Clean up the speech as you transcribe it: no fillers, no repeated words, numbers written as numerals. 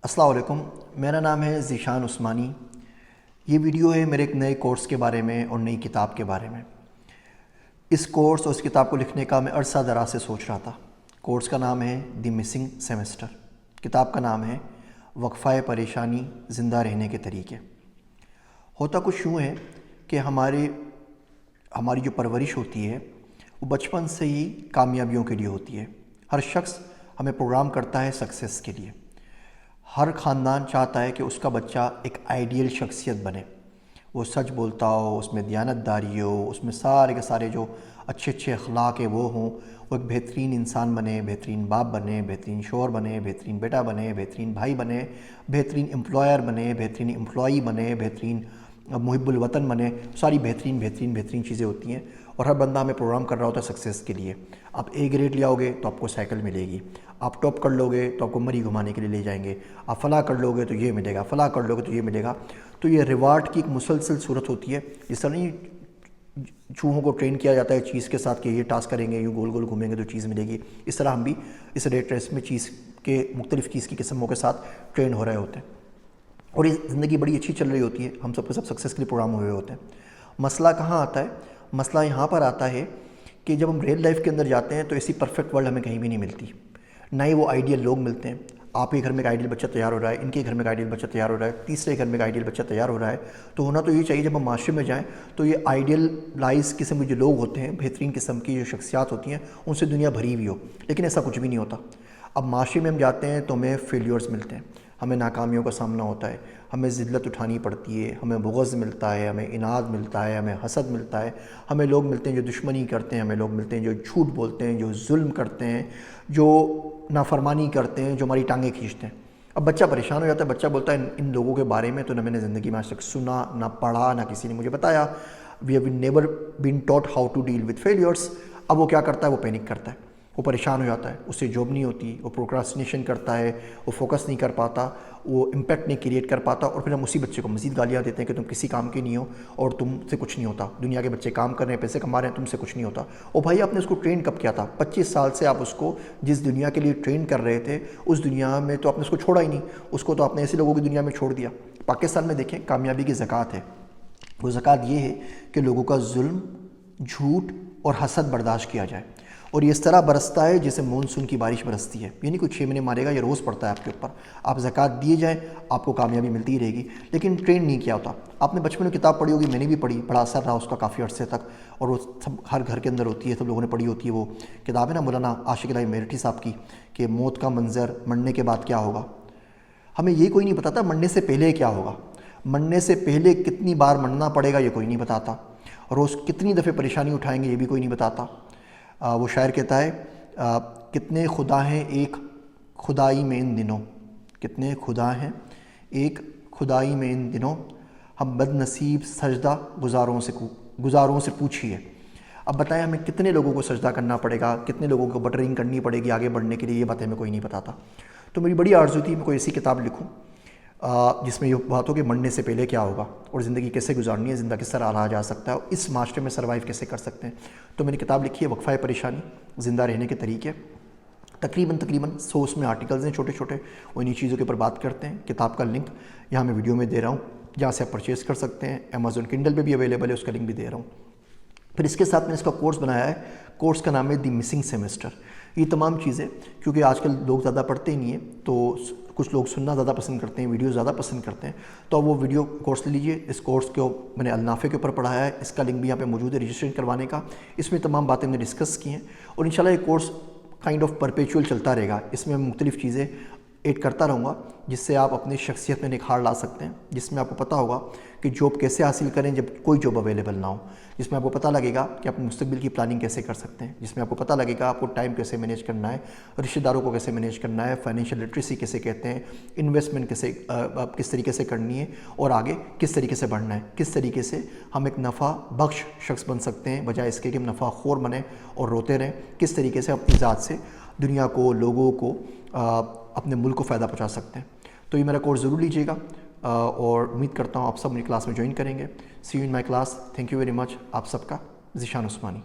السلام علیکم، میرا نام ہے ذیشان عثمانی۔ یہ ویڈیو ہے میرے ایک نئے کورس کے بارے میں اور نئی کتاب کے بارے میں۔ اس کورس اور اس کتاب کو لکھنے کا میں عرصہ دراز سے سوچ رہا تھا۔ کورس کا نام ہے دی مسنگ سیمسٹر، کتاب کا نام ہے وقفہ پریشانی زندہ رہنے کے طریقے۔ ہوتا کچھ یوں ہے کہ ہماری جو پرورش ہوتی ہے وہ بچپن سے ہی کامیابیوں کے لیے ہوتی ہے۔ ہر شخص ہمیں پروگرام کرتا ہے سکسیس کے لیے۔ ہر خاندان چاہتا ہے کہ اس کا بچہ ایک آئیڈیل شخصیت بنے، وہ سچ بولتا ہو، اس میں دیانتداری ہو، اس میں سارے کے سارے جو اچھے اچھے اخلاق ہیں وہ ہوں، وہ ایک بہترین انسان بنے، بہترین باپ بنے، بہترین شوہر بنے، بہترین بیٹا بنے، بہترین بھائی بنے، بہترین امپلائر بنے، بہترین امپلائی بنے، بہترین محب الوطن بنے۔ ساری بہترین بہترین بہترین چیزیں ہوتی ہیں اور ہر بندہ ہمیں پروگرام کر رہا ہوتا ہے سکسیس کے لیے۔ آپ اے گریڈ لے آؤ گے تو آپ کو سائیکل ملے گی، آپ ٹاپ کر لو گے تو آپ کو مری گھمانے کے لیے لے جائیں گے، آپ فلاں کر لو گے تو یہ ملے گا، فلاں کر لو گے تو یہ ملے گا۔ تو یہ ریوارڈ کی ایک مسلسل صورت ہوتی ہے۔ جس طرح نہیں چوہوں کو ٹرین کیا جاتا ہے چیز کے ساتھ کہ یہ ٹاسک کریں گے، یوں گول گول گھومیں گے تو چیز ملے گی، اس طرح ہم بھی اس ریٹ ریس میں چیز کے مختلف چیز کی قسموں کے ساتھ ٹرین ہو رہے ہوتے ہیں اور یہ زندگی بڑی اچھی چل رہی ہوتی ہے، ہم سب کے سب سکسیس کے لیے پروگرام ہوئے ہوتے ہیں۔ مسئلہ کہاں آتا ہے؟ مسئلہ یہاں پر آتا ہے کہ جب ہم ریئل لائف کے اندر جاتے ہیں تو ایسی پرفیکٹ ورلڈ ہمیں کہیں بھی نہیں ملتی، نہ ہی وہ آئیڈیل لوگ ملتے ہیں۔ آپ کے گھر میں ایک آئیڈیل بچہ تیار ہو رہا ہے، ان کے گھر میں ایک آئیڈیل بچہ تیار ہو رہا ہے، تیسرے گھر میں ایک آئیڈیل بچہ تیار ہو رہا ہے۔ تو ہونا تو یہ چاہیے جب ہم معاشرے میں جائیں تو یہ آئیڈیل لائز قسم کے جو لوگ ہوتے ہیں، بہترین قسم کی جو شخصیات ہوتی ہیں، ان سے دنیا بھری ہوئی ہو، لیکن ایسا کچھ بھی نہیں ہوتا۔ اب معاشرے میں ہم جاتے ہیں تو ہمیں فیلیورز ملتے ہیں، ہمیں ناکامیوں کا سامنا ہوتا ہے، ہمیں ذلت اٹھانی پڑتی ہے، ہمیں بغض ملتا ہے، ہمیں اناد ملتا ہے، ہمیں حسد ملتا ہے، ہمیں لوگ ملتے ہیں جو دشمنی کرتے ہیں، ہمیں لوگ ملتے ہیں جو جھوٹ بولتے ہیں، جو ظلم کرتے ہیں، جو نافرمانی کرتے ہیں، جو ہماری ٹانگیں کھینچتے ہیں۔ اب بچہ پریشان ہو جاتا ہے، بچہ بولتا ہے ان لوگوں کے بارے میں تو نہ میں نے زندگی میں آج تک سنا، نہ پڑھا، نہ کسی نے مجھے بتایا۔ We have never been taught how to deal with failures. اب وہ کیا کرتا ہے؟ وہ پینک کرتا ہے، وہ پریشان ہو جاتا ہے، اس سے جاب نہیں ہوتی، وہ پروکراسٹینیشن کرتا ہے، وہ فوکس نہیں کر پاتا، وہ امپیکٹ نہیں کریٹ کر پاتا، اور پھر ہم اسی بچے کو مزید گالیاں دیتے ہیں کہ تم کسی کام کے نہیں ہو اور تم سے کچھ نہیں ہوتا، دنیا کے بچے کام کر رہے ہیں، پیسے کما رہے ہیں، تم سے کچھ نہیں ہوتا۔ اور بھائی آپ نے اس کو ٹرین کب کیا تھا؟ 25 سال سے آپ اس کو جس دنیا کے لیے ٹرین کر رہے تھے اس دنیا میں تو آپ نے اس کو چھوڑا ہی نہیں، اس کو تو آپ نے ایسے لوگوں کی دنیا میں چھوڑ دیا۔ پاکستان میں دیکھیں کامیابی کی زکوٰۃ ہے، وہ زکوٰۃ یہ ہے کہ لوگوں کا ظلم، جھوٹ اور حسد برداشت کیا جائے، اور یہ اس طرح برستا ہے جیسے مونسون کی بارش برستی ہے، یہ نہیں کوئی 6 مہینے مارے گا، یہ روز پڑتا ہے آپ کے اوپر۔ آپ زکوٰۃ دیے جائیں آپ کو کامیابی ملتی ہی رہے گی، لیکن ٹرین نہیں کیا ہوتا۔ آپ نے بچپن میں کتاب پڑھی ہوگی، میں نے بھی پڑھی، بڑا اثر رہا اس کا کافی عرصے تک، اور وہ سب ہر گھر کے اندر ہوتی ہے، سب لوگوں نے پڑھی ہوتی ہے۔ وہ کتاب ہے نا مولانا عاشق الہی میرٹھی صاحب کی کہ موت کا منظر، مرنے کے بعد کیا ہوگا۔ ہمیں یہ کوئی نہیں بتاتا مرنے سے پہلے کیا ہوگا، مرنے سے پہلے کتنی بار مرنا پڑے گا یہ کوئی نہیں بتاتا، روز کتنی دفعہ پریشانی اٹھائیں گے یہ بھی کوئی نہیں بتاتا۔ وہ شاعر کہتا ہے کتنے خدا ہیں ایک خدائی میں ان دنوں، کتنے خدا ہیں ایک خدائی میں ان دنوں، ہم بد نصیب سجدہ گزاروں سے پوچھیے۔ اب بتائیں ہمیں کتنے لوگوں کو سجدہ کرنا پڑے گا، کتنے لوگوں کو بٹرنگ کرنی پڑے گی آگے بڑھنے کے لیے، یہ باتیں ہمیں کوئی نہیں بتاتا۔ تو میری بڑی آرزو تھی میں کوئی ایسی کتاب لکھوں جس میں یہ بات ہو کہ مرنے سے پہلے کیا ہوگا اور زندگی کیسے گزارنی ہے، زندہ کس طرح رہا جا سکتا ہے اور اس معاشرے میں سروائیو کیسے کر سکتے ہیں۔ تو میں نے کتاب لکھی ہے وقفہ پریشانی زندہ رہنے کے طریقے۔ تقریباً 100 اس میں آرٹیکلز ہیں چھوٹے چھوٹے، انہی چیزوں کے اوپر بات کرتے ہیں۔ کتاب کا لنک یہاں میں ویڈیو میں دے رہا ہوں، جہاں سے آپ پرچیز کر سکتے ہیں، امیزون کنڈل پہ بھی اویلیبل ہے، اس کا لنک بھی دے رہا ہوں۔ پھر اس کے ساتھ میں نے اس کا کورس بنایا ہے، کورس کا نام ہے دی مسنگ سیمسٹر۔ یہ تمام چیزیں کیونکہ آج کل لوگ زیادہ پڑھتے ہی نہیں ہیں، تو کچھ لوگ سننا زیادہ پسند کرتے ہیں، ویڈیو زیادہ پسند کرتے ہیں، تو وہ ویڈیو کورس لے لیجئے۔ اس کورس کو میں نے النافع کے اوپر پڑھایا ہے، اس کا لنک بھی یہاں پہ موجود ہے رجسٹریشن کروانے کا۔ اس میں تمام باتیں میں نے ڈسکس کی ہیں اور انشاءاللہ یہ کورس کائنڈ آف پرپیچول چلتا رہے گا۔ اس میں مختلف چیزیں ایڈ کرتا رہوں گا جس سے آپ اپنی شخصیت میں نکھار لا سکتے ہیں، جس میں آپ کو پتہ ہوگا کہ جاب کیسے حاصل کریں جب کوئی جاب اویلیبل نہ ہو، جس میں آپ کو پتہ لگے گا کہ اپنے مستقبل کی پلاننگ کیسے کر سکتے ہیں، جس میں آپ کو پتہ لگے گا آپ کو ٹائم کیسے مینیج کرنا ہے، رشتہ داروں کو کیسے مینیج کرنا ہے، فائنینشیل لٹریسی کیسے کہتے ہیں، انویسٹمنٹ کس طریقے سے کرنی ہے اور آگے کس طریقے سے بڑھنا ہے، کس طریقے سے ہم ایک نفع بخش شخص بن سکتے ہیں بجائے اس کے کہ ہم نفع خور بنیں اور روتے رہیں، کس طریقے سے اپنی ذات سے دنیا کو، لوگوں کو، اپنے ملک کو فائدہ پہنچا سکتے ہیں۔ تو یہ میرا کورس ضرور لیجیے گا اور امید کرتا ہوں آپ سب میری کلاس میں جوائن کریں گے۔ See you in my class. Thank you very much. آپ سب کا ذیشان عثمانی۔